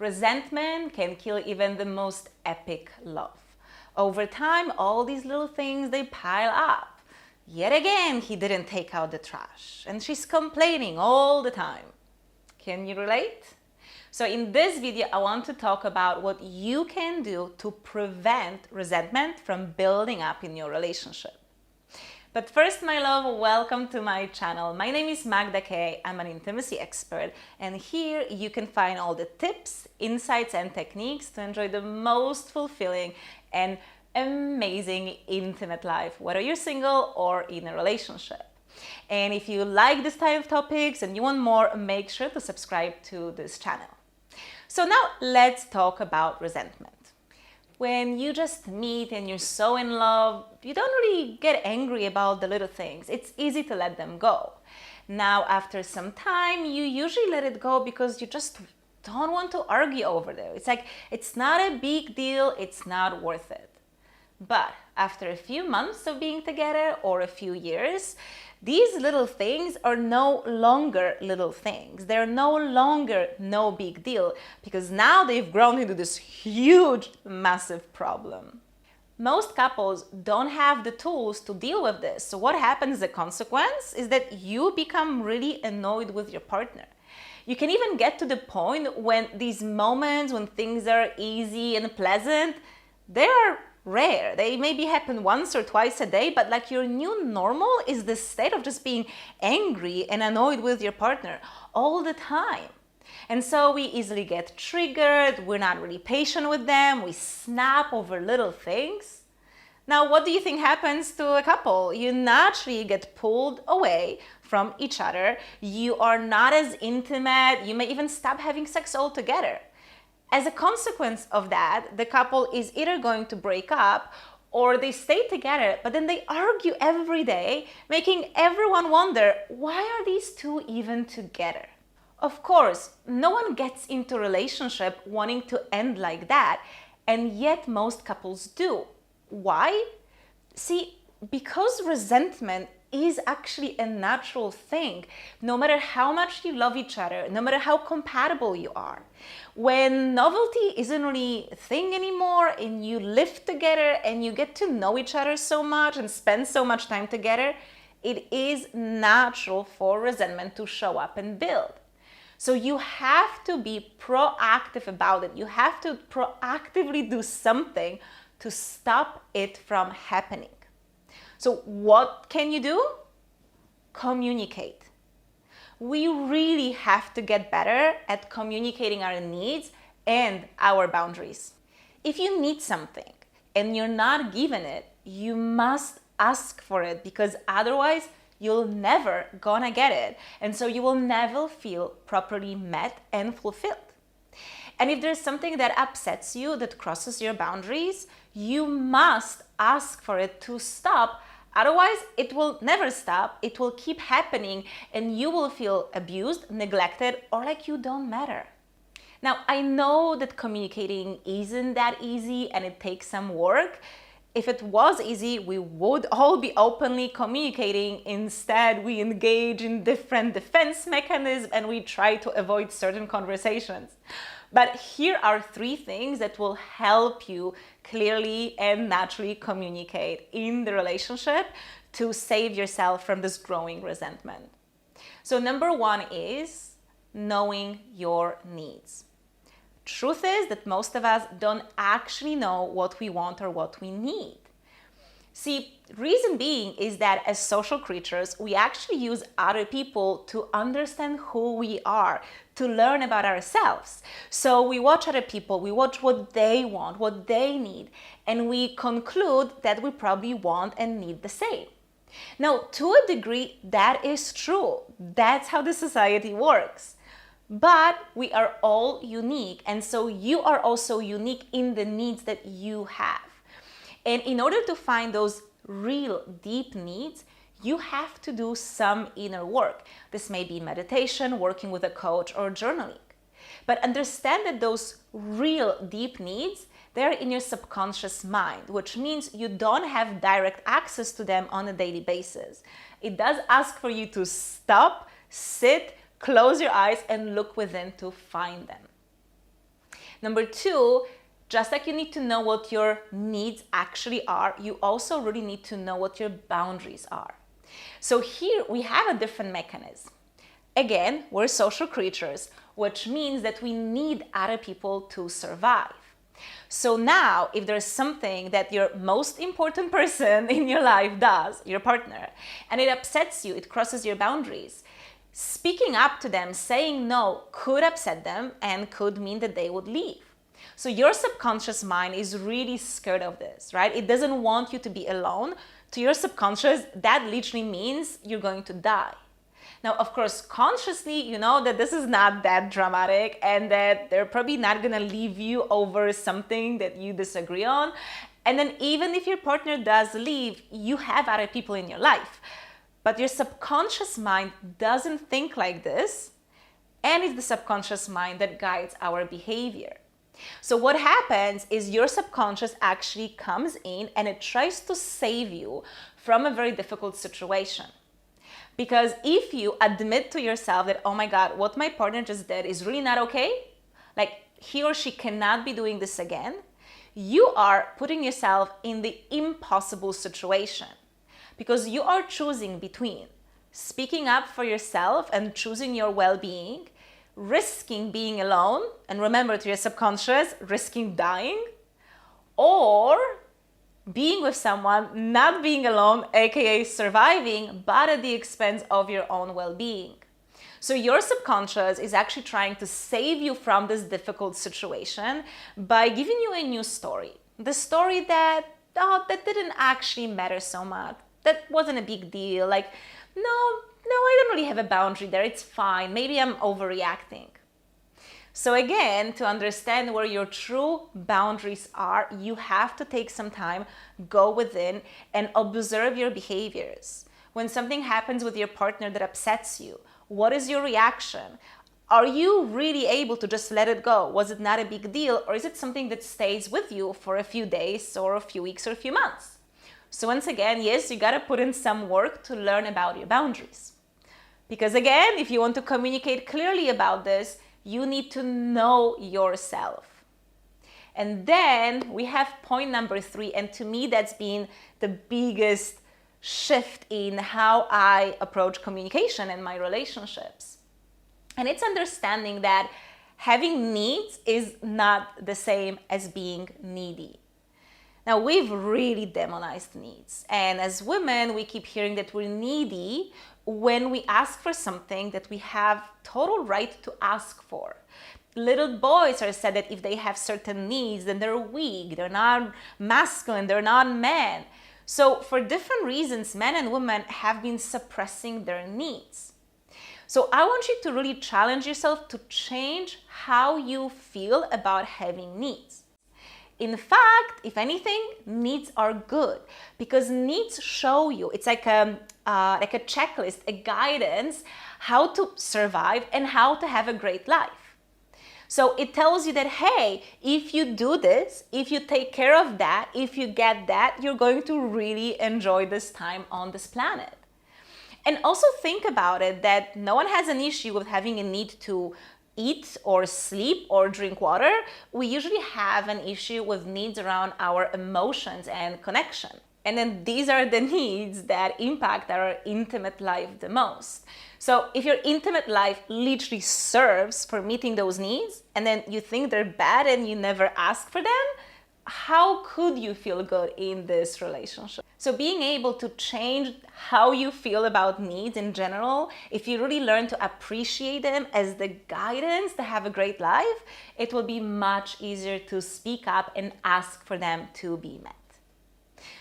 Resentment can kill even the most epic love. Over time, all these little things, they pile up. Yet again, he didn't take out the trash, and she's complaining all the time. Can you relate? So in this video, I want to talk about what you can do to prevent resentment from building up in your relationship. But first, my love, welcome to my channel. My name is Magda K. I'm an intimacy expert, and here you can find all the tips, insights, and techniques to enjoy the most fulfilling and amazing intimate life, whether you're single or in a relationship. And if you like this type of topics and you want more, make sure to subscribe to this channel. So now let's talk about resentment. When you just meet and you're so in love, you don't really get angry about the little things. It's easy to let them go. Now, after some time, you usually let it go because you just don't want to argue over it. It's like, it's not a big deal, it's not worth it. But after a few months of being together or a few years, these little things are no longer little things. They're no longer no big deal because now they've grown into this huge, massive problem. Most couples don't have the tools to deal with this. So what happens as a consequence is that you become really annoyed with your partner. You can even get to the point when these moments when things are easy and pleasant, they're rare. They maybe happen once or twice a day, but like your new normal is the state of just being angry and annoyed with your partner all the time. And so we easily get triggered, we're not really patient with them, we snap over little things. Now, what do you think happens to a couple? You naturally get pulled away from each other, you are not as intimate, you may even stop having sex altogether. As a consequence of that, the couple is either going to break up or they stay together, but then they argue every day, making everyone wonder, why are these two even together? Of course, no one gets into a relationship wanting to end like that, and yet most couples do. Why? See, because resentment is actually a natural thing, no matter how much you love each other, no matter how compatible you are. When novelty isn't really a thing anymore and you live together and you get to know each other so much and spend so much time together, it is natural for resentment to show up and build. So you have to be proactive about it. You have to proactively do something to stop it from happening. So what can you do? Communicate. We really have to get better at communicating our needs and our boundaries. If you need something and you're not given it, you must ask for it because otherwise you'll never gonna get it. And so you will never feel properly met and fulfilled. And if there's something that upsets you, that crosses your boundaries, you must ask for it to stop. Otherwise, it will never stop, it will keep happening, and you will feel abused, neglected, or like you don't matter. Now, I know that communicating isn't that easy and it takes some work. If it was easy, we would all be openly communicating. Instead, we engage in different defense mechanisms and we try to avoid certain conversations. But here are 3 things that will help you clearly and naturally communicate in the relationship to save yourself from this growing resentment. So number 1 is knowing your needs. Truth is that most of us don't actually know what we want or what we need. See, reason being is that as social creatures, we actually use other people to understand who we are, to learn about ourselves. So we watch other people, we watch what they want, what they need, and we conclude that we probably want and need the same. Now, to a degree, that is true. That's how the society works. But we are all unique, and so you are also unique in the needs that you have. And in order to find those real deep needs, you have to do some inner work. This may be meditation, working with a coach, or journaling. But understand that those real deep needs, they're in your subconscious mind, which means you don't have direct access to them on a daily basis. It does ask for you to stop, sit, close your eyes, and look within to find them. Number two, just like you need to know what your needs actually are, you also really need to know what your boundaries are. So here we have a different mechanism. Again, we're social creatures, which means that we need other people to survive. So now, if there's something that your most important person in your life does, your partner, and it upsets you, it crosses your boundaries, speaking up to them, saying no, could upset them and could mean that they would leave. So your subconscious mind is really scared of this, right? It doesn't want you to be alone. To your subconscious, that literally means you're going to die. Now, of course, consciously, you know that this is not that dramatic and that they're probably not going to leave you over something that you disagree on. And then even if your partner does leave, you have other people in your life. But your subconscious mind doesn't think like this, and it's the subconscious mind that guides our behavior. So what happens is your subconscious actually comes in and it tries to save you from a very difficult situation. Because if you admit to yourself that, oh my God, what my partner just did is really not okay, like he or she cannot be doing this again, you are putting yourself in the impossible situation. Because you are choosing between speaking up for yourself and choosing your well-being, risking being alone, and remember, to your subconscious, risking dying, or being with someone, not being alone, aka surviving, but at the expense of your own well-being. So your subconscious is actually trying to save you from this difficult situation by giving you a new story. The story that didn't actually matter so much. That wasn't a big deal. Like, no, I don't really have a boundary there. It's fine. Maybe I'm overreacting. So again, to understand where your true boundaries are, you have to take some time, go within and observe your behaviors. When something happens with your partner that upsets you, what is your reaction? Are you really able to just let it go? Was it not a big deal? Or is it something that stays with you for a few days or a few weeks or a few months? So once again, yes, you gotta put in some work to learn about your boundaries. Because again, if you want to communicate clearly about this, you need to know yourself. And then we have point number 3, and to me that's been the biggest shift in how I approach communication in my relationships. And it's understanding that having needs is not the same as being needy. Now, we've really demonized needs. And as women, we keep hearing that we're needy when we ask for something that we have total right to ask for. Little boys are said that if they have certain needs, then they're weak, they're not masculine, they're not men. So for different reasons, men and women have been suppressing their needs. So I want you to really challenge yourself to change how you feel about having needs. In fact, if anything, needs are good because needs show you, it's like a checklist, a guidance, how to survive and how to have a great life. So it tells you that, hey, if you do this, if you take care of that, if you get that, you're going to really enjoy this time on this planet. And also think about it that no one has an issue with having a need to eat or sleep or drink water. We usually have an issue with needs around our emotions and connection. And then these are the needs that impact our intimate life the most. So if your intimate life literally serves for meeting those needs and then you think they're bad and you never ask for them, how could you feel good in this relationship? So being able to change how you feel about needs in general, if you really learn to appreciate them as the guidance to have a great life, it will be much easier to speak up and ask for them to be met.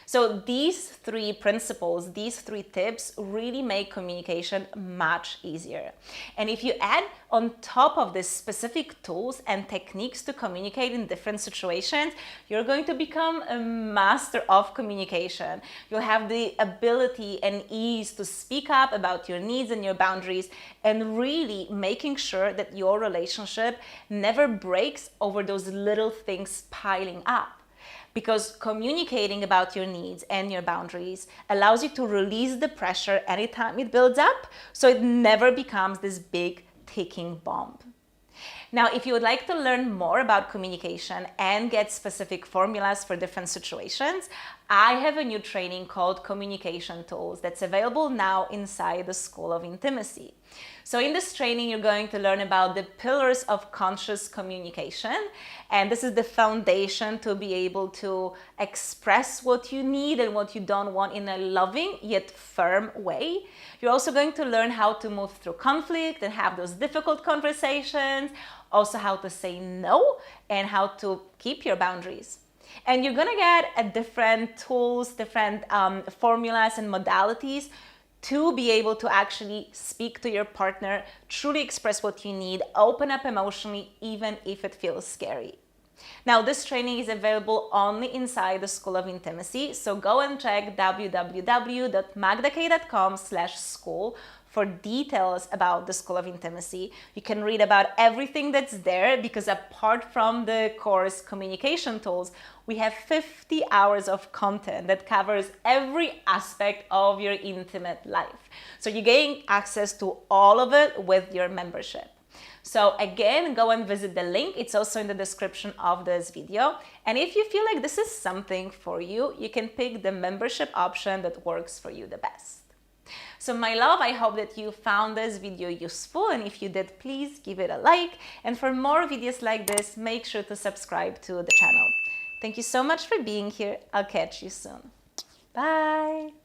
So these 3 principles, these 3 tips really make communication much easier. And if you add on top of this specific tools and techniques to communicate in different situations, you're going to become a master of communication. You'll have the ability and ease to speak up about your needs and your boundaries and really making sure that your relationship never breaks over those little things piling up. Because communicating about your needs and your boundaries allows you to release the pressure anytime it builds up, so it never becomes this big ticking bomb. Now, if you would like to learn more about communication and get specific formulas for different situations, I have a new training called Communication Tools that's available now inside the School of Intimacy. So in this training, you're going to learn about the pillars of conscious communication. And this is the foundation to be able to express what you need and what you don't want in a loving yet firm way. You're also going to learn how to move through conflict and have those difficult conversations, also how to say no and how to keep your boundaries. And you're gonna get different tools, different formulas and modalities to be able to actually speak to your partner, truly express what you need, open up emotionally, even if it feels scary. Now, this training is available only inside the School of Intimacy, so go and check www.magdakay.com/school for details about the School of Intimacy. You can read about everything that's there because apart from the course Communication Tools, we have 50 hours of content that covers every aspect of your intimate life. So you gain access to all of it with your membership. So again, go and visit the link. It's also in the description of this video. And if you feel like this is something for you, you can pick the membership option that works for you the best. So my love, I hope that you found this video useful, and if you did, please give it a like. And for more videos like this, make sure to subscribe to the channel. Thank you so much for being here. I'll catch you soon. Bye.